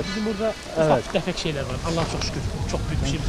Bizim burada ufak tefek şeyler var. Allah'a çok şükür. Çok büyük bir şey.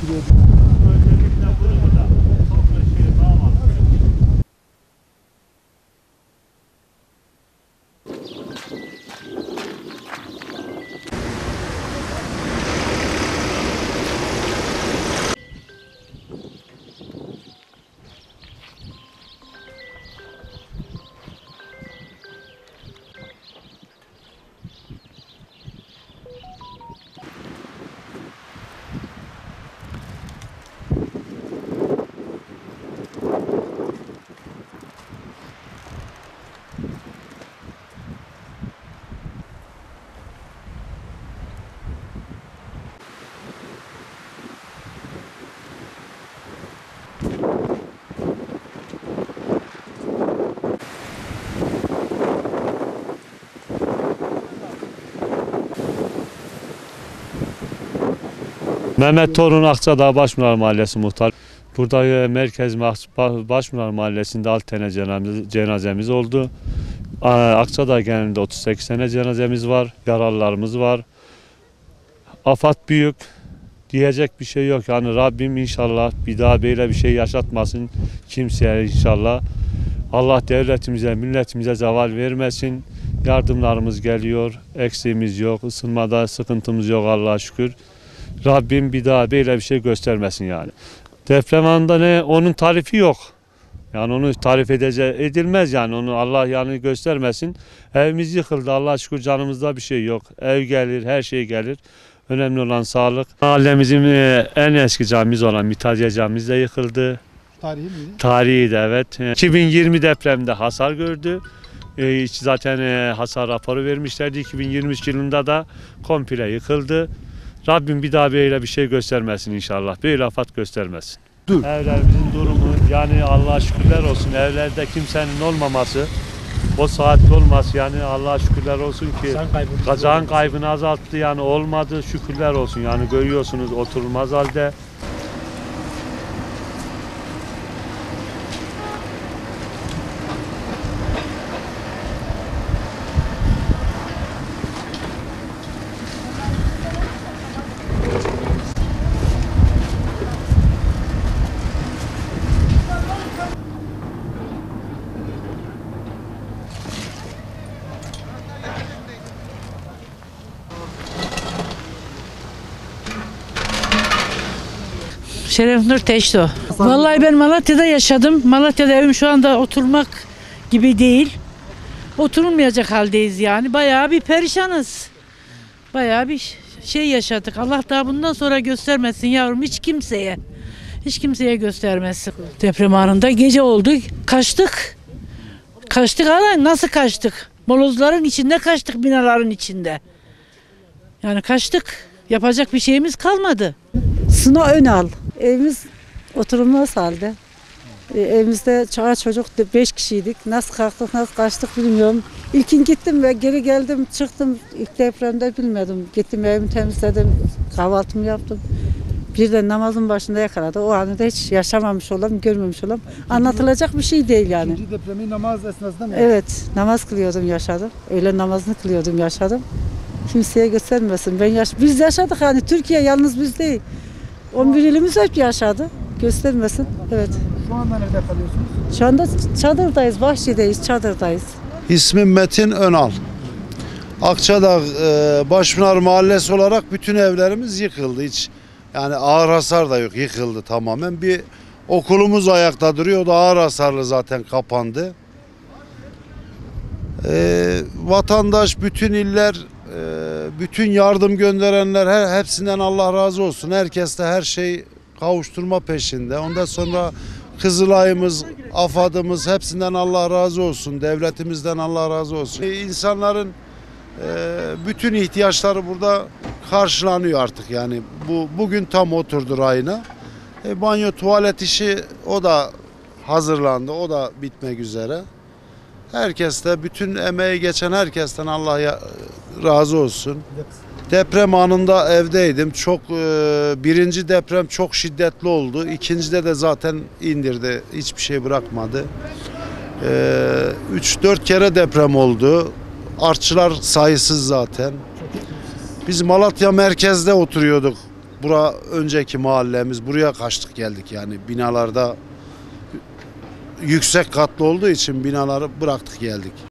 Mehmet Torun Akçadağ Başpınar Mahallesi muhtar. Burada Merkez Başpınar Mahallesi'nde 6 tane cenazemiz oldu. Akçadağ genelinde 38 tane cenazemiz var. Yaralılarımız var. Afat büyük. Diyecek bir şey yok. Yani Rabbim inşallah bir daha böyle bir şey yaşatmasın kimseye inşallah. Allah devletimize, milletimize zeval vermesin. Yardımlarımız geliyor. Eksiğimiz yok. Isınmada sıkıntımız yok Allah'a şükür. Rabbim bir daha böyle bir şey göstermesin yani. Deprem anında onun tarifi yok. Yani onu tarif edilmez yani, onu Allah yani göstermesin. Evimiz yıkıldı, Allah'a şükür canımızda bir şey yok. Ev gelir, her şey gelir. Önemli olan sağlık. Mahallemizin en eski camimiz olan Mithaciye Camimiz de yıkıldı. Tarihi miydi? Tarihi de evet. 2020 depremde hasar gördü. Zaten hasar raporu vermişlerdi. 2023 yılında da komple yıkıldı. Rabbim bir daha böyle bir şey göstermesin inşallah. Böyle afat göstermesin. Evlerimizin durumu yani Allah'a şükürler olsun. Evlerde kimsenin olmaması, o saatte olması yani Allah'a şükürler olsun ki can kaybını azalttı yani, olmadı, şükürler olsun yani, görüyorsunuz oturulmaz halde. Şerefnur Teşto. Vallahi ben Malatya'da yaşadım. Malatya'da evim şu anda oturmak gibi değil. Oturulmayacak haldeyiz yani. Bayağı bir perişanız. Bayağı bir şey yaşadık. Allah daha bundan sonra göstermesin yavrum hiç kimseye. Hiç kimseye göstermesin. Deprem anında gece oldu. Kaçtık. Kaçtık hala nasıl kaçtık? Molozların içinde kaçtık, binaların içinde. Yani kaçtık. Yapacak bir şeyimiz kalmadı. Suna Önal. Evimiz oturulmaz halde. Evimizde çocuk 5 kişiydik. Nasıl kalktık, nasıl kaçtık bilmiyorum. İlkin gittim ve geri geldim, çıktım. İlk depremde bilmiyordum. Gittim evimi temizledim, kahvaltımı yaptım. Birden namazın başında yakaladı. O anı da hiç yaşamamış olam, görmemiş olam. Anlatılacak bir şey değil yani. İkinci depremi namaz esnasında mı? Evet, namaz kılıyordum, yaşadım. Öğlen namazını kılıyordum, yaşadım. Kimseye göstermesin. Biz yaşadık yani, Türkiye yalnız biz değil. 11 ilimiz hep yaşadı. Göstermesin. Evet. Şu anda nerede kalıyorsunuz? Şu anda çadırdayız, bahçedeyiz, çadırdayız. İsmim Metin Önal. Akçadağ Başpınar Mahallesi olarak bütün evlerimiz yıkıldı. Hiç yani ağır hasar da yok, yıkıldı tamamen. Bir okulumuz ayakta duruyor, o da ağır hasarlı zaten, kapandı. Vatandaş, bütün iller, bütün yardım gönderenler hepsinden Allah razı olsun. Herkes de her şey kavuşturma peşinde. Ondan sonra Kızılay'ımız, AFAD'ımız, hepsinden Allah razı olsun. Devletimizden Allah razı olsun. İnsanların bütün ihtiyaçları burada karşılanıyor artık yani. Bugün tam oturdu rayına. Banyo, tuvalet işi o da hazırlandı. O da bitmek üzere. Herkes de, bütün emeği geçen herkesten Allah razı olsun. Deprem anında evdeydim. Birinci deprem çok şiddetli oldu. İkincide de zaten indirdi. Hiçbir şey bırakmadı. 3-4 kere deprem oldu. Artçılar sayısız zaten. Biz Malatya merkezde oturuyorduk. Bura önceki mahallemiz. Buraya kaçtık geldik yani. Binalarda yüksek katlı olduğu için binaları bıraktık geldik.